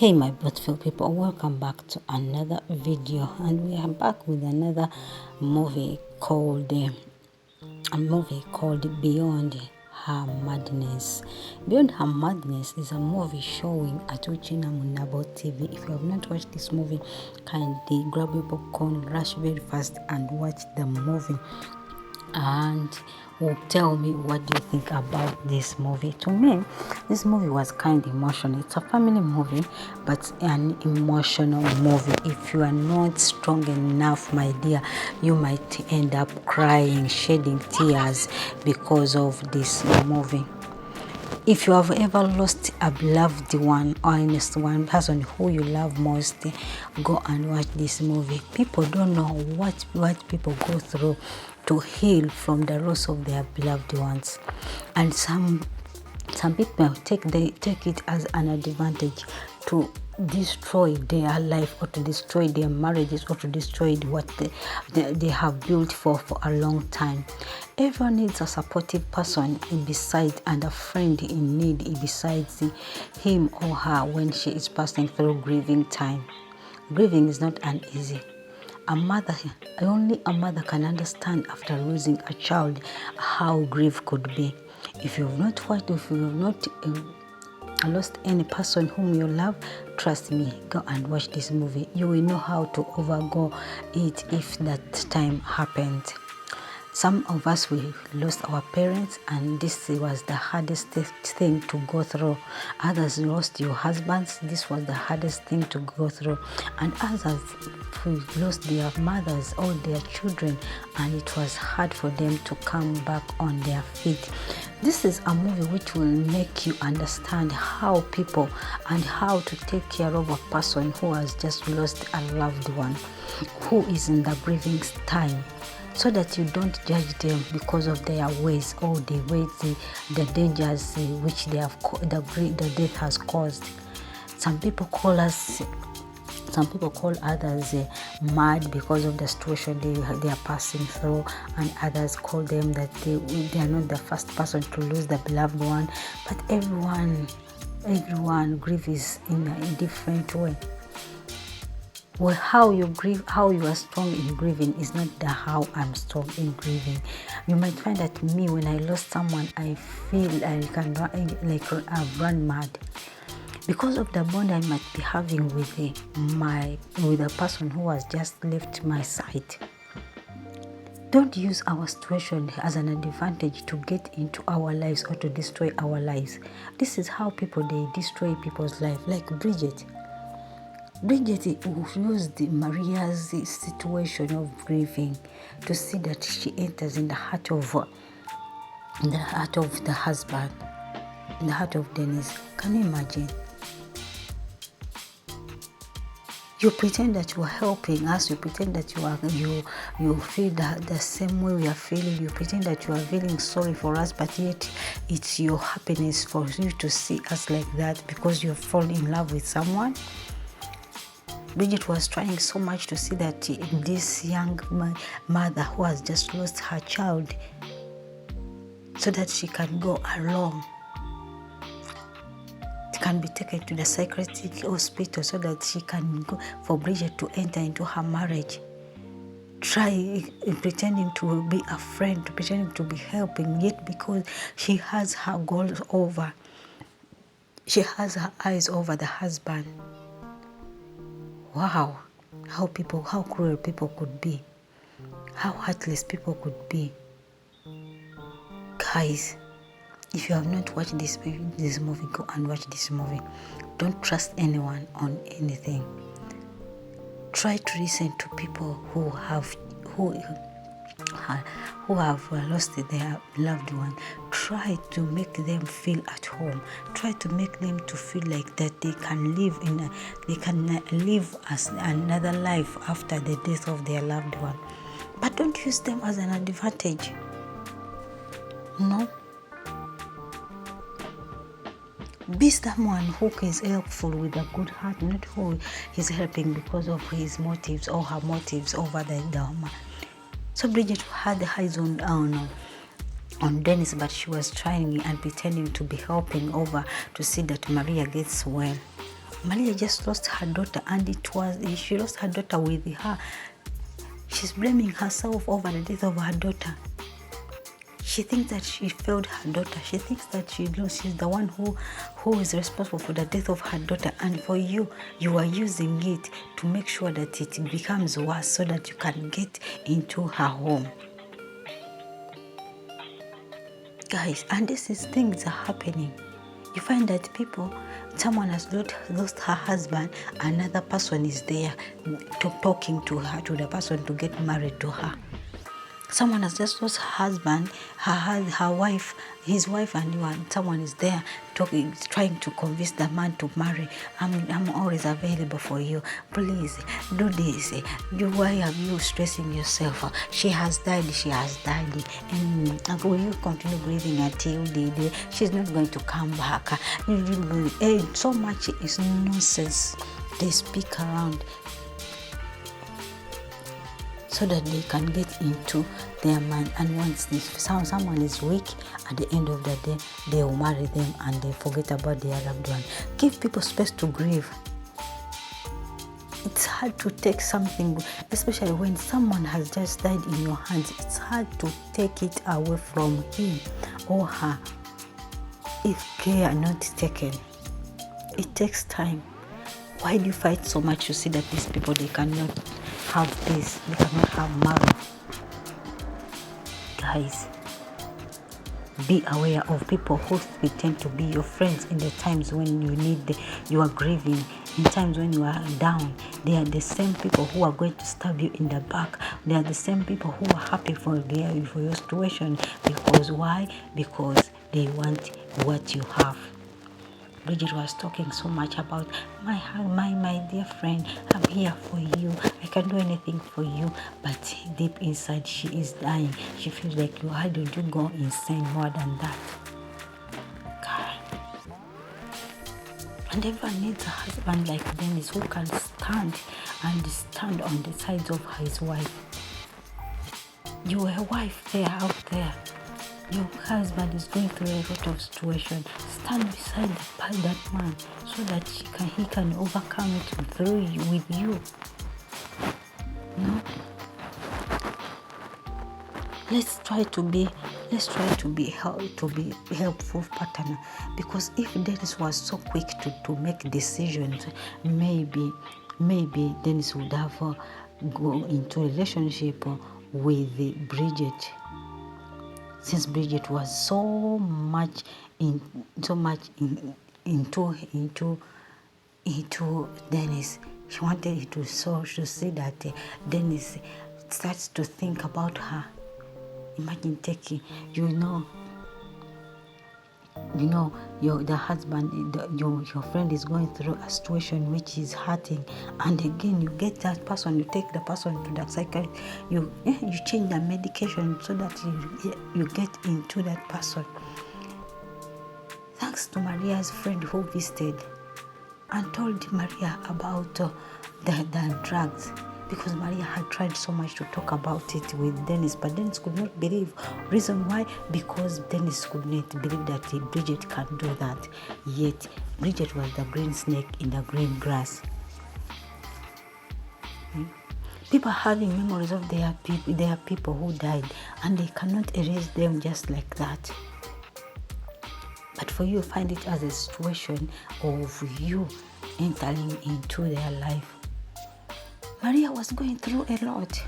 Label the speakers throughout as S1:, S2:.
S1: Hey my beautiful people, welcome back to another video, and we are back with another movie called Beyond Her Madness. Beyond Her Madness is a movie showing at uchenna mbunabo TV. If you have not watched this movie, kindly grab your popcorn, rush very fast and watch the movie, and will tell me what do you think about this movie. To me, this movie was kind of emotional. It's a family movie, but an emotional movie. If you are not strong enough, my dear, you might end up crying, shedding tears because of this movie. If you have ever lost a beloved one, honest one person who you love most, go and watch this movie. People don't know what people go through to heal from the loss of their beloved ones, and some people take it as an advantage to destroy their life, or to destroy their marriages, or to destroy what they have built for a long time. Everyone needs a supportive person beside, and a friend in need besides him or her when she is passing through grieving time. Grieving is not an easy. Only a mother can understand after losing a child how grief could be. If you have not lost any person whom you love, trust me, go and watch this movie. You will know how to overgo it if that time happened. Some of us, we lost our parents, and this was the hardest thing to go through. Others lost your husbands. This was the hardest thing to go through. And others who lost their mothers or their children, and it was hard for them to come back on their feet. This is a movie which will make you understand how people and how to take care of a person who has just lost a loved one, who is in the grieving time, so that you don't judge them because of their ways, or the dangers which they have the death has caused. Some people call others mad because of the situation they are passing through, and others call them that they are not the first person to lose the beloved one. But everyone grieves in a different way. Well, how you grieve, how you are strong in grieving is not the how I'm strong in grieving. You might find that me, when I lost someone, I feel I've run mad because of the bond I might be having with the person who has just left my side. Don't use our situation as an advantage to get into our lives or to destroy our lives. This is how they destroy people's life, like Bridget used Maria's situation of grieving to see that she enters in the heart of the husband, in the heart of Dennis. Can you imagine? You pretend that you are helping us. You pretend that you feel the same way we are feeling. You pretend that you are feeling sorry for us, but yet it's your happiness for you to see us like that because you have fallen in love with someone. Bridget was trying so much to see that this young mother who has just lost her child, so that she can go along. It can be taken to the psychiatric hospital so that she can go, for Bridget to enter into her marriage. Try pretending to be a friend, pretending to be helping, yet because she has her goals over, she has her eyes over the husband. Wow, how cruel people could be, how heartless people could be. Guys, if you have not watched this movie, go and watch this movie. Don't trust anyone on anything. Try to listen to people who have lost their loved one. Try to make them feel at home. Try to make them to feel like that they can live as another life after the death of their loved one. But don't use them as an advantage. No. Be someone who is helpful with a good heart, not who is helping because of his motives or her motives over the woman. So Bridget had the eyes on Dennis, but she was trying and pretending to be helping over to see that Maria gets well. Maria just lost her daughter, and she lost her daughter with her. She's blaming herself over the death of her daughter. She thinks that she failed her daughter. She thinks that she's the one who is responsible for the death of her daughter. And for you are using it to make sure that it becomes worse so that you can get into her home. Guys, and things are happening. You find that someone has lost her husband, another person is there talking to her, to the person to get married to her. Someone has just lost her husband, her wife, his wife, and someone is there trying to convince the man to marry. I'm always available for you. Please do this. Why are you stressing yourself? She has died. And will you continue breathing until she's not going to come back? So much is nonsense they speak around, so that they can get into their mind. And once someone is weak, at the end of the day, they will marry them and they forget about their loved one. Give people space to grieve. It's hard to take something, especially when someone has just died in your hands. It's hard to take it away from him or her if care are not taken. It takes time. Why do you fight so much to see that these people, they cannot have peace, they cannot have marriage? Guys, be aware of people who pretend to be your friends in the times when you are grieving, in times when you are down. They are the same people who are going to stab you in the back. They are the same people who are happy for your situation. Because why? Because they want what you have. Bridget was talking so much about my dear friend, I'm here for you, I can do anything for you, but deep inside she is dying. She feels like, why don't you go insane more than that? God. And everyone needs a husband like Dennis who can stand on the sides of his wife. You are a wife there, out there. Your husband is going through a lot of situation. Stand beside that man so that he can overcome it through you, with you. No? Let's try to be helpful partner, because if Dennis was so quick to make decisions, maybe Dennis would have go into a relationship with Bridget. Since Bridget was so much into Dennis, she wanted to see that Dennis starts to think about her. Imagine taking, the husband, your friend is going through a situation which is hurting, and again you get that person, you take the person to the psychiatrist, you change the medication so that you get into that person. Thanks to Maria's friend who visited and told Maria about the drugs, because Maria had tried so much to talk about it with Dennis, but Dennis could not believe. Reason why? Because Dennis could not believe that Bridget can do that. Yet Bridget was the green snake in the green grass. People having memories of their people who died, and they cannot erase them just like that. But for you, find it as a situation of you entering into their life. Maria was going through a lot.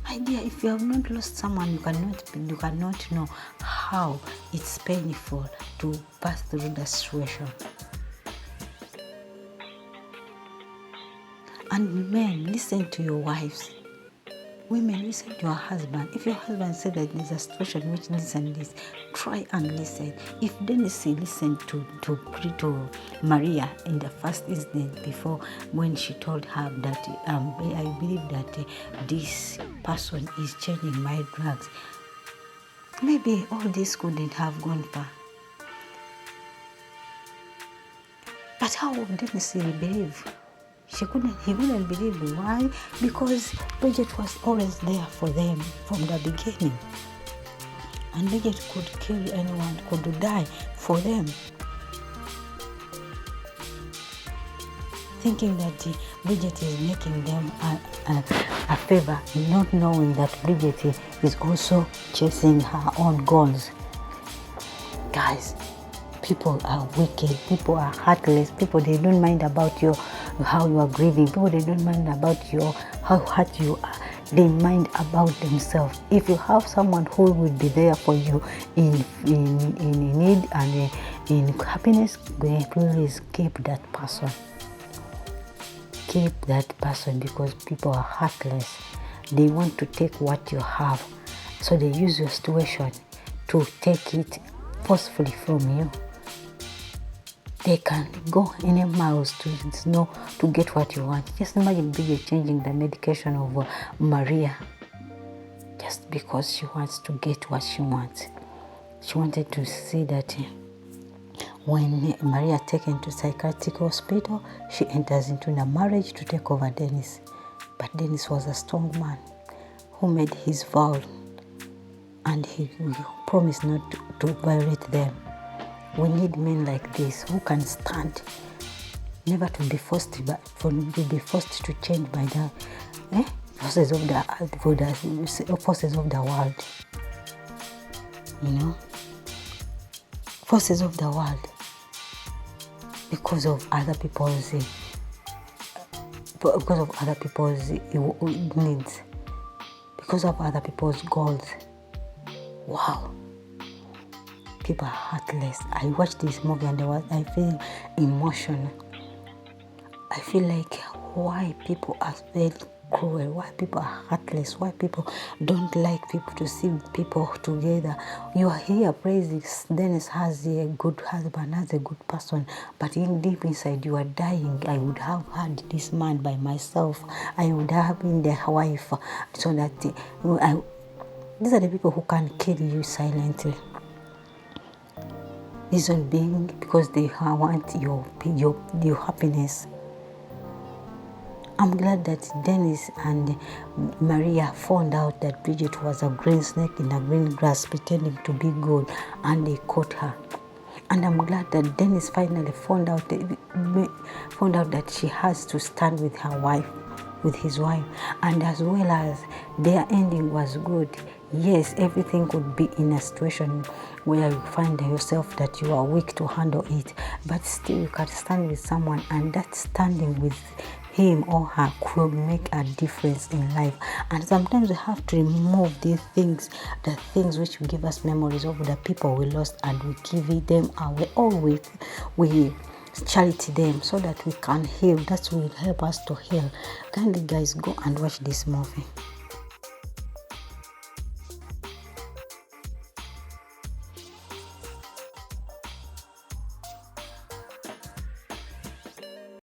S1: My dear, if you have not lost someone, you cannot know how it's painful to pass through the situation. And men, listen to your wives. Women, listen to your husband. If your husband said that there's a situation which this and this, try and listen. If Dennis listened to Maria in the first instance before, when she told her that I believe that this person is changing my drugs, maybe all this couldn't have gone far. But how would Dennis believe? He couldn't believe. Why? Because Bridget was always there for them from the beginning. And Bridget could kill anyone, could die for them. thinking that Bridget is making them a favor, not knowing that Bridget is also chasing her own goals. Guys, people are wicked, people are heartless, people, they don't mind about how you are grieving, people, they don't mind about how hurt you are, they mind about themselves. If you have someone who will be there for you in need and in happiness, please keep that person. Keep that person, because people are heartless. They want to take what you have, so they use your situation to take it forcefully from you. They can go any miles to get what you want. Just imagine Bridget changing the medication of Maria just because she wants to get what she wants. She wanted to see that when Maria taken to psychiatric hospital, she enters into a marriage to take over Dennis. But Dennis was a strong man who made his vow, and he promised not to violate them. We need men like this who can stand, never to be forced to change by the forces of the world. You know, forces of the world, because of other people's needs, because of other people's goals. Wow. People are heartless. I watched this movie and I feel emotional. I feel like why people are very cruel, why people are heartless, why people don't like people to see people together. You are here praising Dennis has a good husband, has a good person, but deep inside you are dying. I would have had this man by myself. I would have been their wife, so that these are the people who can kill you silently. Reason being because they want your happiness. I'm glad that Dennis and Maria found out that Bridget was a green snake in a green grass pretending to be good, and they caught her. And I'm glad that Dennis finally found out that she has to stand with his wife, and as well as their ending was good. Yes, everything could be in a situation where you find yourself that you are weak to handle it, but still you can stand with someone, and that standing with him or her could make a difference in life. And sometimes we have to remove these things, the things which give us memories of the people we lost, and we give them away, or we charity them so that we can heal. That will help us to heal. Kindly guys, go and watch this movie.